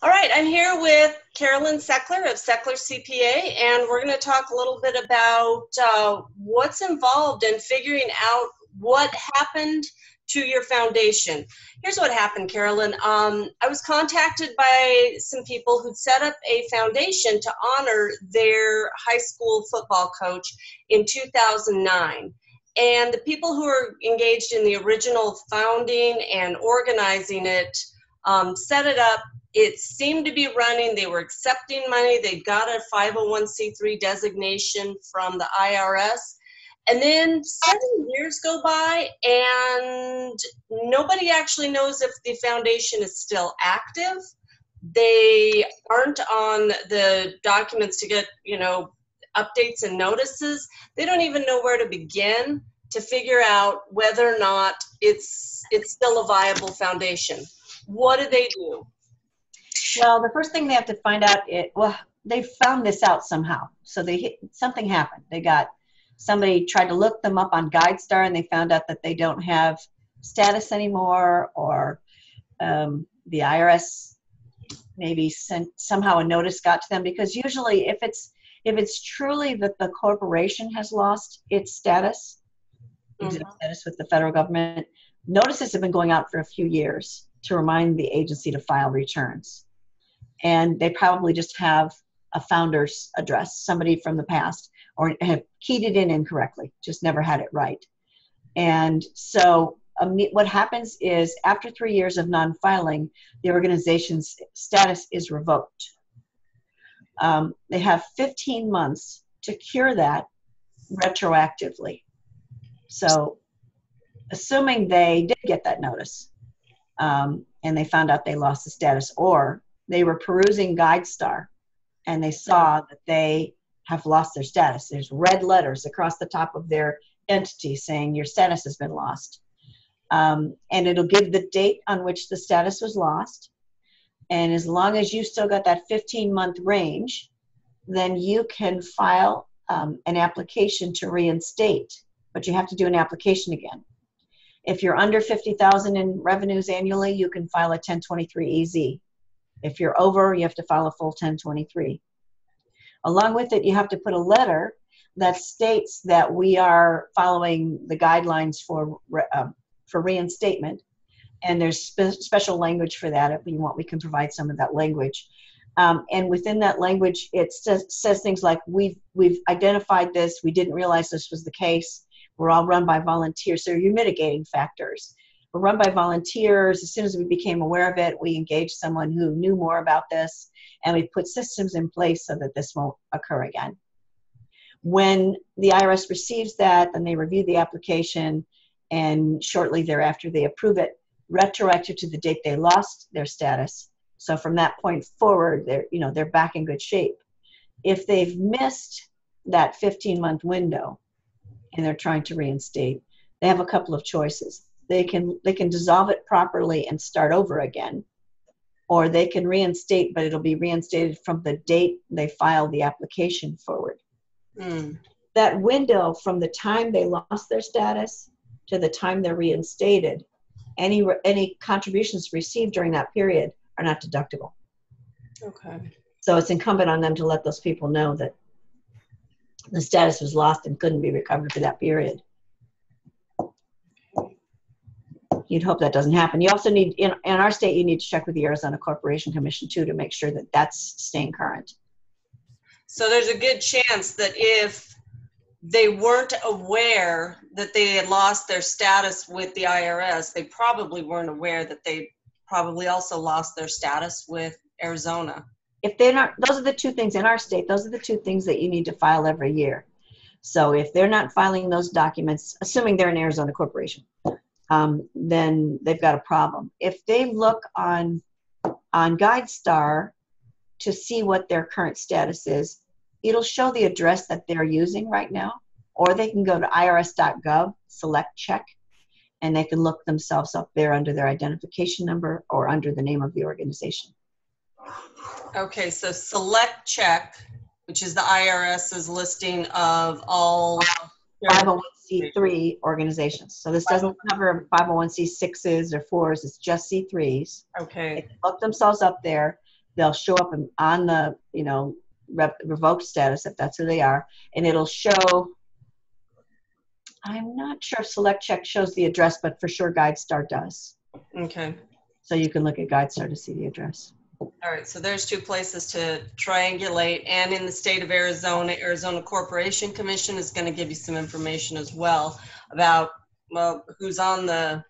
All right, I'm here with Carolyn Sechler of Sechler CPA, and we're going to talk a little bit about what's involved in figuring out what happened to your foundation. Here's what happened, Carolyn. I was contacted by some people who'd set up a foundation to honor their high school football coach in 2009. And the people who are engaged in the original founding and organizing it set it up. It seemed to be running. They were accepting money. They got a 501c3 designation from the IRS. And then 7 years go by and nobody actually knows if the foundation is still active. They aren't on the documents to get, updates and notices. They don't even know where to begin to figure out whether or not it's still a viable foundation. What do they do? Well, the first thing they have to find out they found this out somehow. So something happened. Somebody tried to look them up on GuideStar and they found out that they don't have status anymore, or the IRS maybe sent somehow a notice got to them, because usually if it's truly that the corporation has lost its status, exempt status with the federal government, notices have been going out for a few years to remind the agency to file returns. And they probably just have a founder's address, somebody from the past, or have keyed it in incorrectly, just never had it right. And so what happens is after 3 years of non-filing, the organization's status is revoked. They have 15 months to cure that retroactively. So assuming they did get that notice and they found out they lost the status, or they were perusing GuideStar and they saw that they have lost their status. There's red letters across the top of their entity saying your status has been lost. And it'll give the date on which the status was lost. And as long as you still got that 15-month range, then you can file an application to reinstate, but you have to do an application again. If you're under $50,000 in revenues annually, you can file a 1023-EZ. If you're over, you have to file a full 1023. Along with it, you have to put a letter that states that we are following the guidelines for reinstatement. And there's special language for that. If you want, we can provide some of that language. And within that language, it says things like, we've identified this. We didn't realize this was the case. We're all run by volunteers. So you're mitigating factors. We're run by volunteers. As soon as we became aware of it, we engaged someone who knew more about this, and we put systems in place so that this won't occur again. When the IRS receives that, then they review the application, and shortly thereafter they approve it, retroactive to the date they lost their status. So from that point forward, they're back in good shape. If they've missed that 15-month window and they're trying to reinstate, they have a couple of choices. They can dissolve it properly and start over again, or they can reinstate, but it'll be reinstated from the date they filed the application forward. That window from the time they lost their status to the time they're reinstated, any contributions received during that period are not deductible. Okay. So it's incumbent on them to let those people know that the status was lost and couldn't be recovered for that period. You'd hope that doesn't happen. You also need, in our state, you need to check with the Arizona Corporation Commission too to make sure that that's staying current. So there's a good chance that if they weren't aware that they had lost their status with the IRS, they probably weren't aware that they probably also lost their status with Arizona. If they're not, those are the two things in our state, those are the two things that you need to file every year. So if they're not filing those documents, assuming they're an Arizona corporation, then they've got a problem. If they look on GuideStar to see what their current status is, it'll show the address that they're using right now, or they can go to irs.gov, select check, and they can look themselves up there under their identification number or under the name of the organization. Okay, so select check, which is the IRS's listing of all 501c3 organizations. So this doesn't cover 501c6s or 4s, it's just C3s. Okay. They can look themselves up there. they'll show up on the, revoked status if that's who they are, and it'll show, I'm not sure if Select Check shows the address, but for sure GuideStar does. Okay. So you can look at GuideStar to see the address. All right, so there's 2 places to triangulate, and in the state of Arizona, Arizona Corporation Commission is going to give you some information as well about, well, who's on the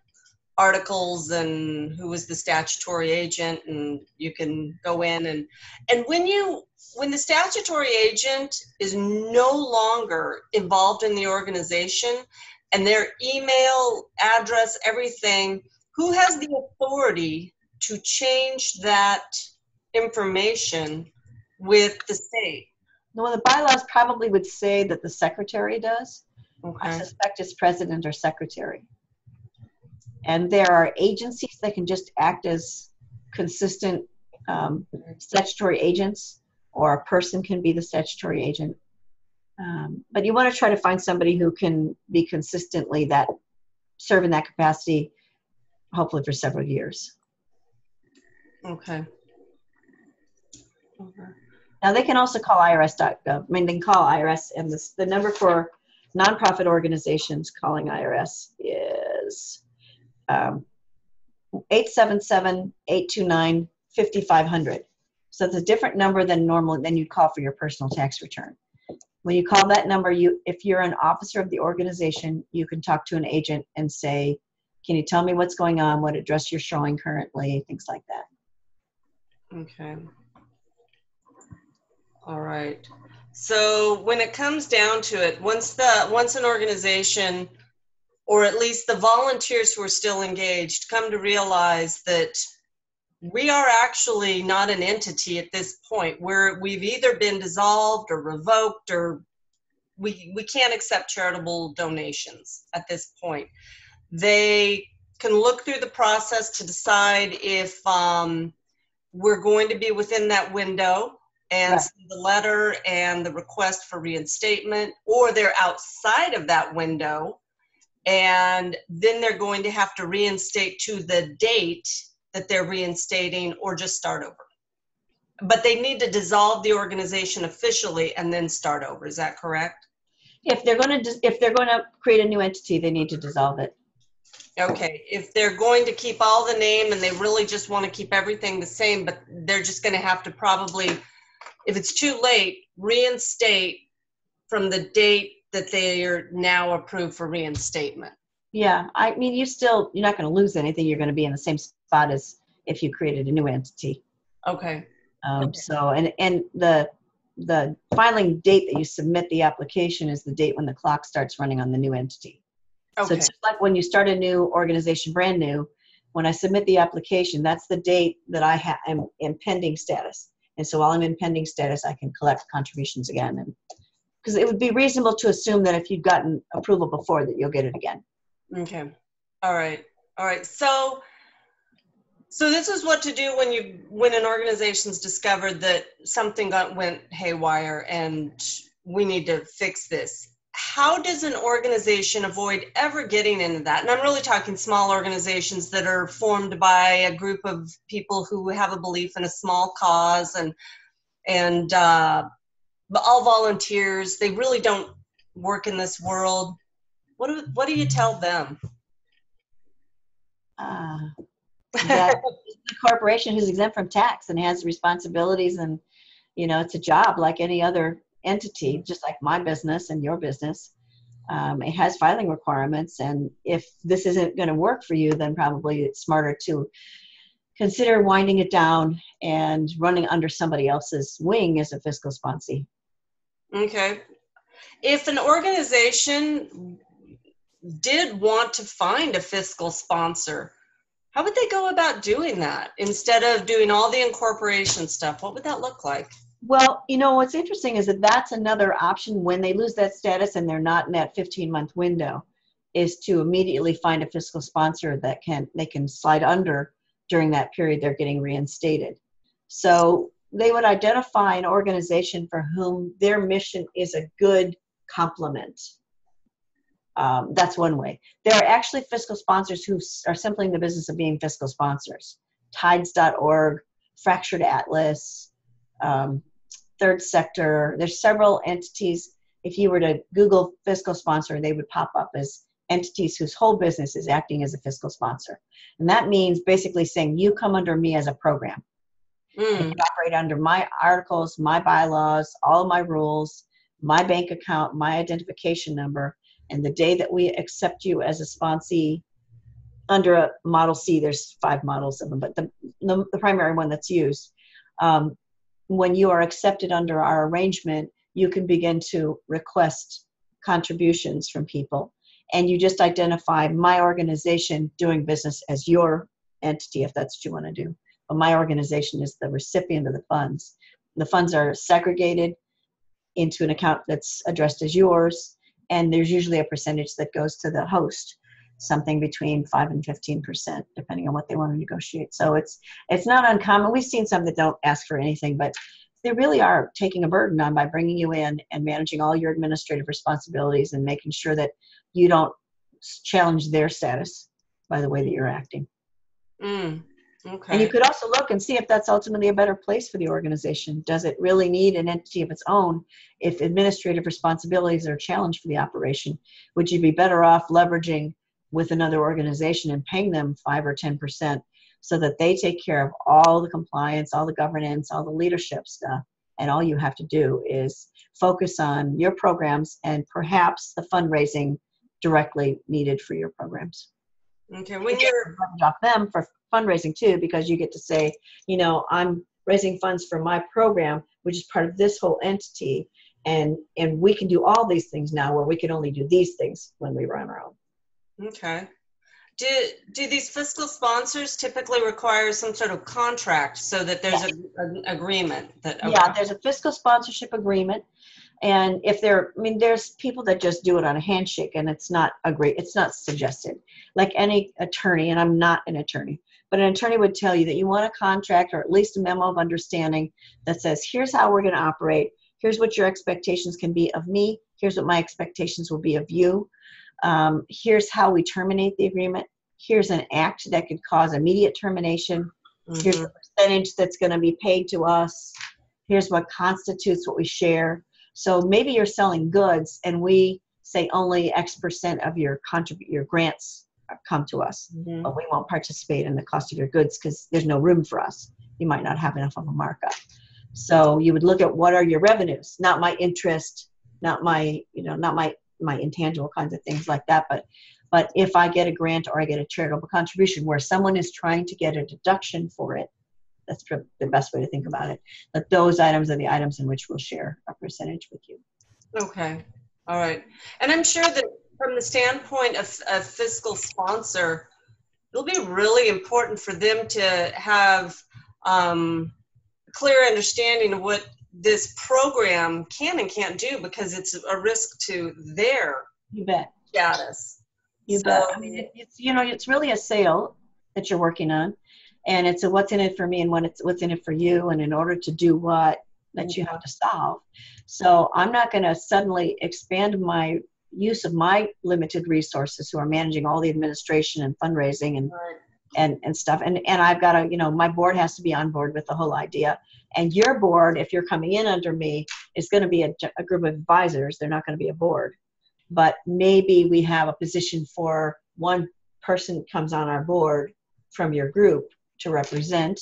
articles and who is the statutory agent, and you can go in and when the statutory agent is no longer involved in the organization and their email address, everything, who has the authority to change that information with the state? Well, the bylaws probably would say that the secretary does. Okay. I suspect it's president or secretary. And there are agencies that can just act as consistent statutory agents, or a person can be the statutory agent. But you want to try to find somebody who can be consistently serve in that capacity, hopefully for several years. Okay. Now they can also call IRS.gov. I mean, they can call IRS, and the number for nonprofit organizations calling IRS is 877-829-5500. So it's a different number than you'd call for your personal tax return. When you call that number, if you're an officer of the organization, you can talk to an agent and say, can you tell me what's going on, what address you're showing currently, things like that. Okay. All right. So when it comes down to it, once an organization, or at least the volunteers who are still engaged, come to realize that we are actually not an entity at this point, where we've either been dissolved or revoked, or we can't accept charitable donations at this point. They can look through the process to decide if we're going to be within that window and Right. send the letter and the request for reinstatement, or they're outside of that window, and then they're going to have to reinstate to the date that they're reinstating, or just start over. But they need to dissolve the organization officially and then start over. Is that correct? If they're going to create a new entity, they need to dissolve it. Okay. If they're going to keep all the name and they really just want to keep everything the same, but they're just going to have to probably, if it's too late, reinstate from the date that they are now approved for reinstatement. Yeah, I mean, you're not going to lose anything. You're going to be in the same spot as if you created a new entity. Okay. So, and the filing date that you submit the application is the date when the clock starts running on the new entity. Okay. So it's like when you start a new organization, brand new, when I submit the application, that's the date that I am in pending status. And so while I'm in pending status, I can collect contributions again. And because it would be reasonable to assume that if you'd gotten approval before, that you'll get it again. Okay. All right. All right. So this is what to do when an organization's discovered that something went haywire and we need to fix this. How does an organization avoid ever getting into that? And I'm really talking small organizations that are formed by a group of people who have a belief in a small cause and all volunteers. They really don't work in this world. What do you tell them? That a corporation who's exempt from tax and has responsibilities, and it's a job like any other entity, just like my business and your business. It has filing requirements, and if this isn't going to work for you, then probably it's smarter to consider winding it down and running under somebody else's wing as a fiscal sponsee. Okay. If an organization did want to find a fiscal sponsor, how would they go about doing that instead of doing all the incorporation stuff? What would that look like? Well, what's interesting is that that's another option when they lose that status and they're not in that 15-month window, is to immediately find a fiscal sponsor that they can slide under during that period they're getting reinstated. So they would identify an organization for whom their mission is a good complement. That's one way. There are actually fiscal sponsors who are simply in the business of being fiscal sponsors. Tides.org, Fractured Atlas, Third Sector. There's several entities. If you were to Google fiscal sponsor, they would pop up as entities whose whole business is acting as a fiscal sponsor. And that means basically saying you come under me as a program. And you operate under my articles, my bylaws, all of my rules, my bank account, my identification number. And the day that we accept you as a sponsee under a Model C, there's 5 models of them, but the primary one that's used, when you are accepted under our arrangement, you can begin to request contributions from people. And you just identify my organization doing business as your entity, if that's what you want to do. But my organization is the recipient of the funds. The funds are segregated into an account that's addressed as yours, and there's usually a percentage that goes to the host, something between 5 and 15%, depending on what they want to negotiate. So it's not uncommon. We've seen some that don't ask for anything, but they really are taking a burden on by bringing you in and managing all your administrative responsibilities and making sure that you don't challenge their status by the way that you're acting. Okay. And you could also look and see if that's ultimately a better place for the organization. Does it really need an entity of its own? If administrative responsibilities are a challenge for the operation, would you be better off leveraging with another organization and paying them 5 or 10% so that they take care of all the compliance, all the governance, all the leadership stuff, and all you have to do is focus on your programs and perhaps the fundraising directly needed for your programs. Okay, when you're off them for fundraising too, because you get to say, I'm raising funds for my program, which is part of this whole entity, and we can do all these things now where we can only do these things when we run our own. Okay. Do these fiscal sponsors typically require some sort of contract so that there's an agreement that? Okay. Yeah, there's a fiscal sponsorship agreement. And if there's people that just do it on a handshake and it's not suggested. Like any attorney, and I'm not an attorney, but an attorney would tell you that you want a contract or at least a memo of understanding that says, here's how we're going to operate. Here's what your expectations can be of me. Here's what my expectations will be of you. Here's how we terminate the agreement. Here's an act that could cause immediate termination. Here's the percentage that's going to be paid to us. Here's what constitutes what we share. So maybe you're selling goods and we say only X% of your grants come to us, but we won't participate in the cost of your goods because there's no room for us. You might not have enough of a markup. So you would look at what are your revenues, not my interest, not my intangible kinds of things like that. But if I get a grant or I get a charitable contribution where someone is trying to get a deduction for it, that's the best way to think about it. But those items are the items in which we'll share a percentage with you. Okay. All right. And I'm sure that from the standpoint of a fiscal sponsor, it'll be really important for them to have clear understanding of what this program can and can't do because it's a risk to their status. You bet. I mean, it's really a sale that you're working on. And it's a what's in it for me and what's in it for you. And in order to do what that you have to solve. So I'm not going to suddenly expand my use of my limited resources who are managing all the administration and fundraising and stuff. And I've got to, my board has to be on board with the whole idea. And your board, if you're coming in under me, is going to be a group of advisors. They're not going to be a board. But maybe we have a position for one person comes on our board from your group to represent,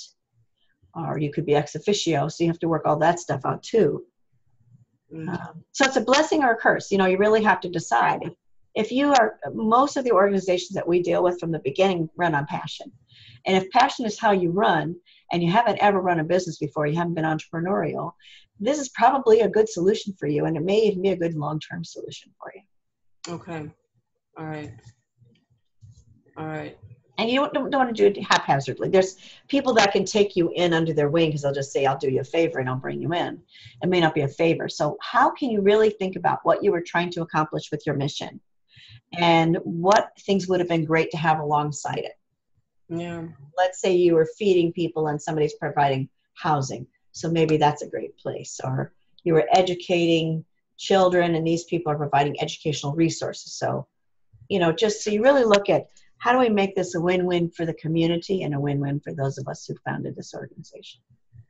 or you could be ex officio, so you have to work all that stuff out too. So it's a blessing or a curse. You really have to decide. If you are, most of the organizations that we deal with from the beginning run on passion. And if passion is how you run, and you haven't ever run a business before, you haven't been entrepreneurial, this is probably a good solution for you, and it may even be a good long-term solution for you. Okay. All right. And you don't want to do it haphazardly. There's people that can take you in under their wing because they'll just say, I'll do you a favor and I'll bring you in. It may not be a favor. So how can you really think about what you were trying to accomplish with your mission and what things would have been great to have alongside it? Yeah. Let's say you were feeding people and somebody's providing housing. So maybe that's a great place. Or you were educating children and these people are providing educational resources. So, just so you really look at how do we make this a win-win for the community and a win-win for those of us who founded this organization?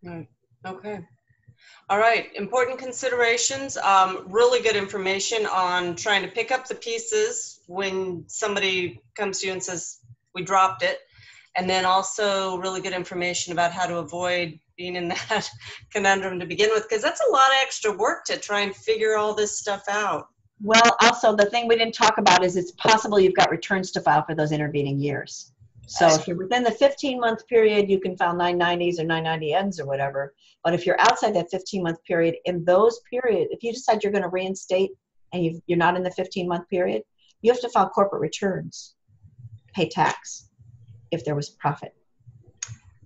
Mm, okay. All right. Important considerations. Really good information on trying to pick up the pieces when somebody comes to you and says, we dropped it. And then also really good information about how to avoid being in that conundrum to begin with, because that's a lot of extra work to try and figure all this stuff out. Well, also the thing we didn't talk about is it's possible you've got returns to file for those intervening years. So if you're within the 15-month period, you can file 990s or 990Ns or whatever. But if you're outside that 15-month period, in those periods, if you decide you're going to reinstate and you're not in the 15-month period, you have to file corporate returns, pay tax if there was profit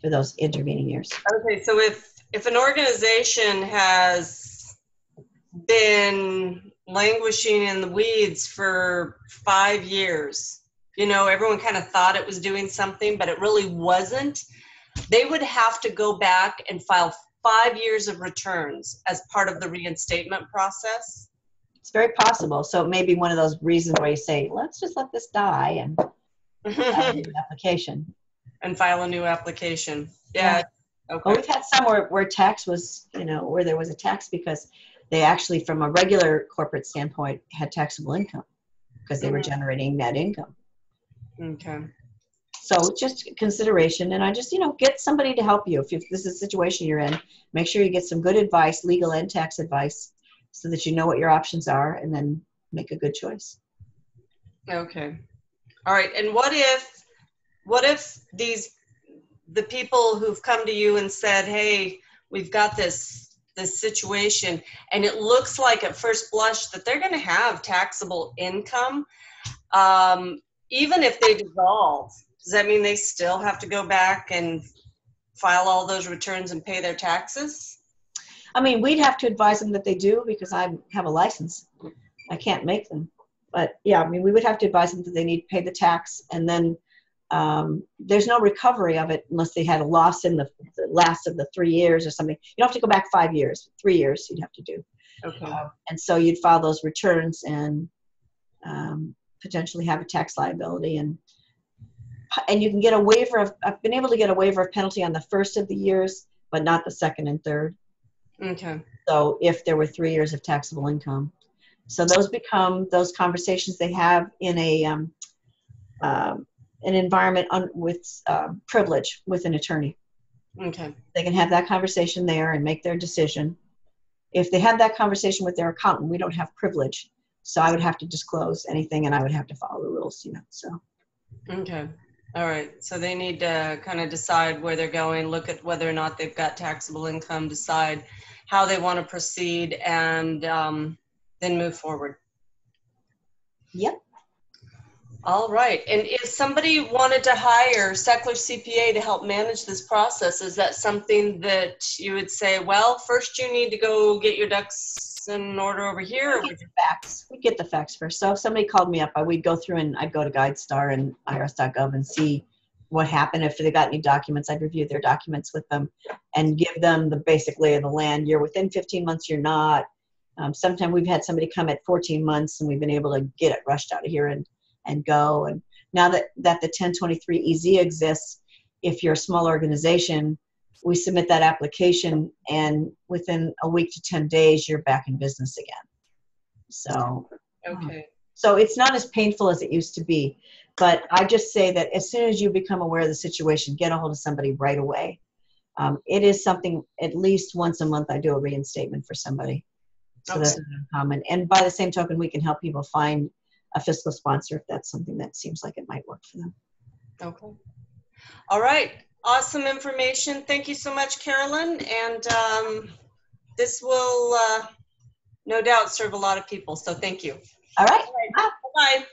for those intervening years. Okay, so if an organization has been languishing in the weeds for 5 years, you know, everyone kind of thought it was doing something, but it really wasn't, they would have to go back and file 5 years of returns as part of the reinstatement process. It's very possible. So it may be one of those reasons where you say, let's just let this die and file a new application. And file a new application. Yeah. Okay. Well, we've had some where tax was, you know, where there was a tax because they actually, from a regular corporate standpoint, had taxable income because they were generating net income. Okay. So just consideration, and I just, you know, get somebody to help you. If this is a situation you're in, make sure you get some good advice, legal and tax advice, so that you know what your options are and then make a good choice. Okay. All right. And what if the people who've come to you and said, hey, we've got this situation, and it looks like at first blush that they're going to have taxable income, even if they dissolve, does that mean they still have to go back and file all those returns and pay their taxes? I mean, we'd have to advise them that they do because I have a license. I can't make them. But yeah, I mean, we would have to advise them that they need to pay the tax, and then there's no recovery of it unless they had a loss in the last of the 3 years or something. You don't have to go back 5 years. 3 years you'd have to do. Okay. And so you'd file those returns and potentially have a tax liability. And you can get a waiver of, I've been able to get a waiver of penalty on the first of the years, but not the second and third. Okay. So if there were 3 years of taxable income. So those become those conversations they have in an environment with privilege with an attorney. Okay. They can have that conversation there and make their decision. If they have that conversation with their accountant, we don't have privilege. So I would have to disclose anything and I would have to follow the rules, you know, so. Okay. All right. So they need to kind of decide where they're going, look at whether or not they've got taxable income, decide how they want to proceed, and then move forward. Yep. All right. And if somebody wanted to hire Sechler CPA to help manage this process, is that something that you would say, well, first you need to go get your ducks in order over here? Or We get the facts first. So if somebody called me up, we'd go through and I'd go to GuideStar and irs.gov and see what happened. If they got any documents, I'd review their documents with them and give them the basic lay of the land. You're within 15 months, you're not. Sometimes we've had somebody come at 14 months and we've been able to get it rushed out of here and go. And now that the 1023 EZ exists, if you're a small organization, we submit that application and within a week to 10 days, you're back in business again. So, okay. So it's not as painful as it used to be, but I just say that as soon as you become aware of the situation, get a hold of somebody right away. It is something, at least once a month, I do a reinstatement for somebody. So that's uncommon. And by the same token, we can help people find a fiscal sponsor if that's something that seems like it might work for them. Okay. All right. Awesome information. Thank you so much, Carolyn. And this will no doubt serve a lot of people. So thank you. All right. Bye.